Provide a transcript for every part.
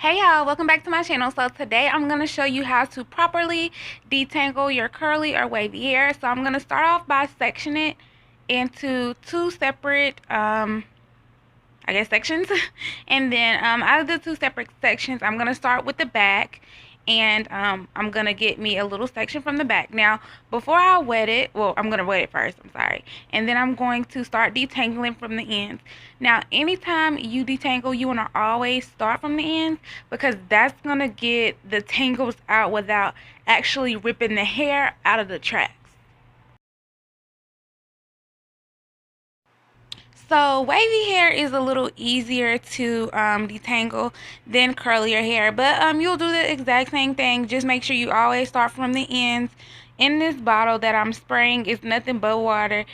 Hey y'all, welcome back to my channel. So today I'm going to show you how to properly detangle your curly or wavy hair. So I'm going to start off by sectioning it into two separate sections. And then out of the two separate sections, I'm going to start with the back. And I'm going to get me a little section from the back. Now, before I wet it, well, I'm going to wet it first, I'm sorry. And then I'm going to start detangling from the ends. Now, anytime you detangle, you want to always start from the ends because that's going to get the tangles out without actually ripping the hair out of the tracks. So wavy hair is a little easier to detangle than curlier hair, but you'll do the exact same thing. Just make sure you always start from the ends. In this bottle that I'm spraying is nothing but water.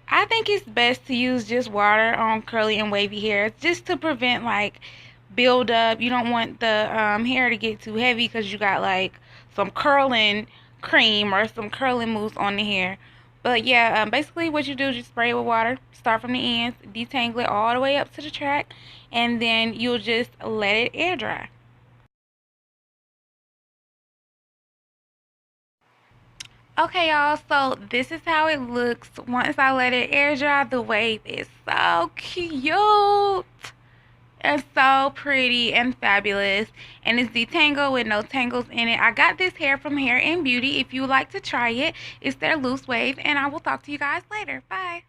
I think it's best to use just water on curly and wavy hair just to prevent like build up. You don't want the hair to get too heavy because you got like some curling cream or some curling mousse on the hair. But yeah, basically what you do is just spray it with water, start from the ends, detangle it all the way up to the track, and then you'll just let it air dry. Okay, y'all, so this is how it looks once I let it air dry. The wave is so cute. It's so pretty and fabulous, and it's detangled with no tangles in it. I got this hair from Hair and Beauty. If you would like to try it, it's their loose wave, and I will talk to you guys later. Bye.